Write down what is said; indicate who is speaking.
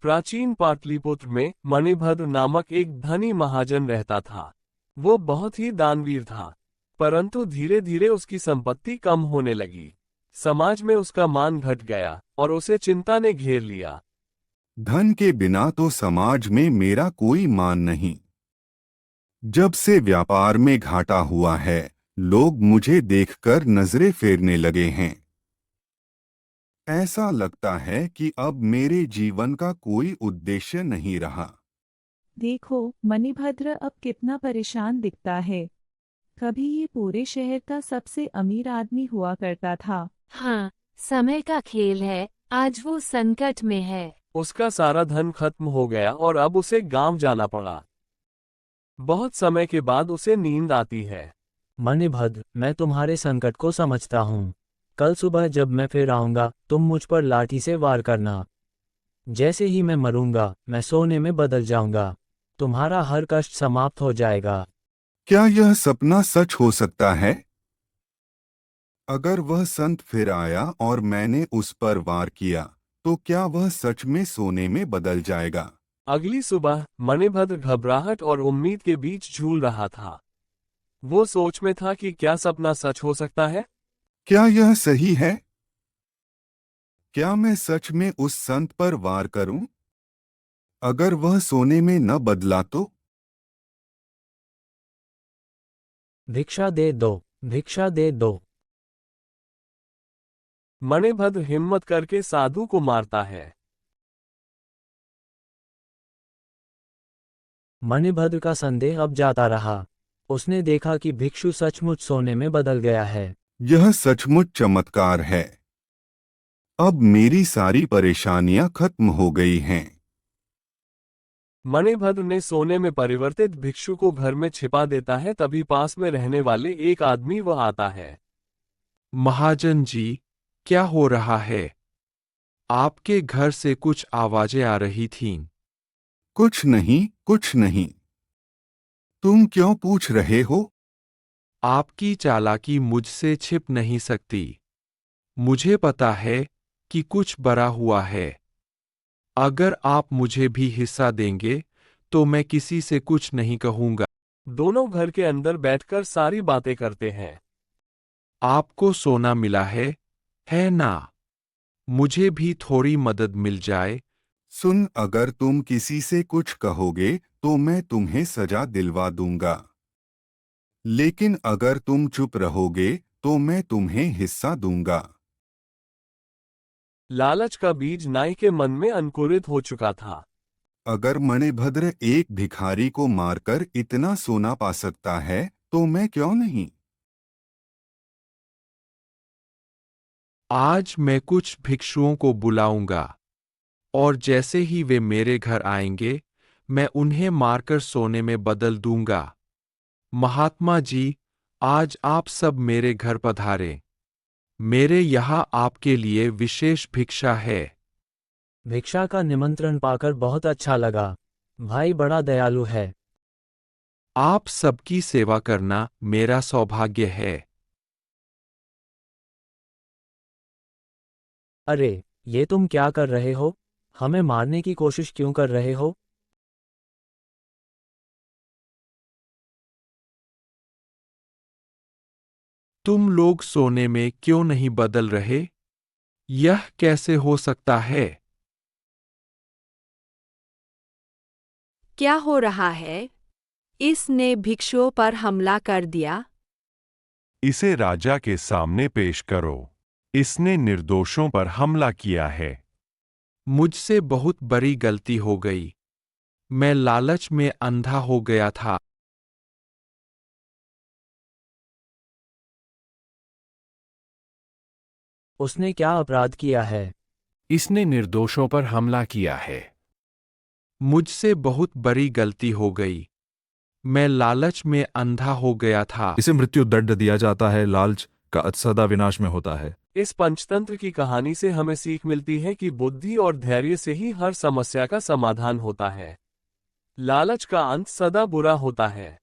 Speaker 1: प्राचीन पाटलिपुत्र में मणिभद्र नामक एक धनी महाजन रहता था। वो बहुत ही दानवीर था, परंतु धीरे धीरे उसकी संपत्ति कम होने लगी। समाज में उसका मान घट गया और उसे चिंता ने घेर लिया।
Speaker 2: धन के बिना तो समाज में मेरा कोई मान नहीं। जब से व्यापार में घाटा हुआ है, लोग मुझे देखकर नजरें फेरने लगे हैं। ऐसा लगता है कि अब मेरे जीवन का कोई उद्देश्य नहीं रहा।
Speaker 3: देखो, मणिभद्र अब कितना परेशान दिखता है। कभी ये पूरे शहर का सबसे अमीर आदमी हुआ करता था।
Speaker 4: हाँ, समय का खेल है, आज वो संकट में है।
Speaker 1: उसका सारा धन खत्म हो गया और अब उसे गांव जाना पड़ा। बहुत समय के बाद उसे नींद आती है।
Speaker 5: मणिभद्र, मैं तुम्हारे संकट को समझता हूँ। कल सुबह जब मैं फिर आऊँगा, तुम मुझ पर लाठी से वार करना। जैसे ही मैं मरूंगा, मैं सोने में बदल जाऊंगा। तुम्हारा हर कष्ट समाप्त हो जाएगा।
Speaker 2: क्या यह सपना सच हो सकता है? अगर वह संत फिर आया और मैंने उस पर वार किया, तो क्या वह सच में सोने में बदल जाएगा?
Speaker 1: अगली सुबह मणिभद्र घबराहट और उम्मीद के बीच झूल रहा था। वो सोच में था कि क्या सपना सच हो सकता है।
Speaker 2: क्या यह सही है? क्या मैं सच में उस संत पर वार करूं? अगर वह सोने में न बदला तो?
Speaker 5: भिक्षा दे दो, भिक्षा दे दो।
Speaker 1: मणिभद्र हिम्मत करके साधु को मारता है।
Speaker 5: मणिभद्र का संदेह अब जाता रहा। उसने देखा कि भिक्षु सचमुच सोने में बदल गया है।
Speaker 2: यह सचमुच चमत्कार है। अब मेरी सारी परेशानियां खत्म हो गई हैं।
Speaker 1: मणिभद्र ने सोने में परिवर्तित भिक्षु को घर में छिपा देता है। तभी पास में रहने वाले एक आदमी वह आता है।
Speaker 6: महाजन जी, क्या हो रहा है? आपके घर से कुछ आवाजें आ रही थीं।
Speaker 2: कुछ नहीं, कुछ नहीं। तुम क्यों पूछ रहे हो?
Speaker 6: आपकी चालाकी मुझसे छिप नहीं सकती। मुझे पता है कि कुछ बड़ा हुआ है। अगर आप मुझे भी हिस्सा देंगे तो मैं किसी से कुछ नहीं कहूंगा।
Speaker 1: दोनों घर के अंदर बैठकर सारी बातें करते हैं।
Speaker 6: आपको सोना मिला है ना? मुझे भी थोड़ी मदद मिल जाए।
Speaker 2: सुन, अगर तुम किसी से कुछ कहोगे तो मैं तुम्हें सजा दिलवा दूंगा, लेकिन अगर तुम चुप रहोगे तो मैं तुम्हें हिस्सा दूंगा।
Speaker 1: लालच का बीज नाई के मन में अंकुरित हो चुका था।
Speaker 2: अगर मणिभद्र एक भिखारी को मारकर इतना सोना पा सकता है, तो मैं क्यों नहीं?
Speaker 6: आज मैं कुछ भिक्षुओं को बुलाऊंगा और जैसे ही वे मेरे घर आएंगे, मैं उन्हें मारकर सोने में बदल दूंगा। महात्मा जी, आज आप सब मेरे घर पधारे। मेरे यहाँ आपके लिए विशेष भिक्षा है।
Speaker 5: भिक्षा का निमंत्रण पाकर बहुत अच्छा लगा। भाई बड़ा दयालु है।
Speaker 6: आप सबकी सेवा करना मेरा सौभाग्य है।
Speaker 5: अरे, ये तुम क्या कर रहे हो? हमें मारने की कोशिश क्यों कर रहे हो?
Speaker 6: तुम लोग सोने में क्यों नहीं बदल रहे? यह कैसे हो सकता है?
Speaker 7: क्या हो रहा है? इसने भिक्षुओं पर हमला कर दिया।
Speaker 8: इसे राजा के सामने पेश करो। इसने निर्दोषों पर हमला किया है।
Speaker 6: मुझसे बहुत बड़ी गलती हो गई। मैं लालच में अंधा हो गया था।
Speaker 5: उसने क्या अपराध किया है?
Speaker 9: इसने निर्दोषों पर हमला किया है।
Speaker 6: मुझसे बहुत बड़ी गलती हो गई। मैं लालच में अंधा हो गया था।
Speaker 10: इसे मृत्यु दंड दिया जाता है। लालच का सदा विनाश में होता है।
Speaker 1: इस पंचतंत्र की कहानी से हमें सीख मिलती है कि बुद्धि और धैर्य से ही हर समस्या का समाधान होता है। लालच का अंत सदा बुरा होता है।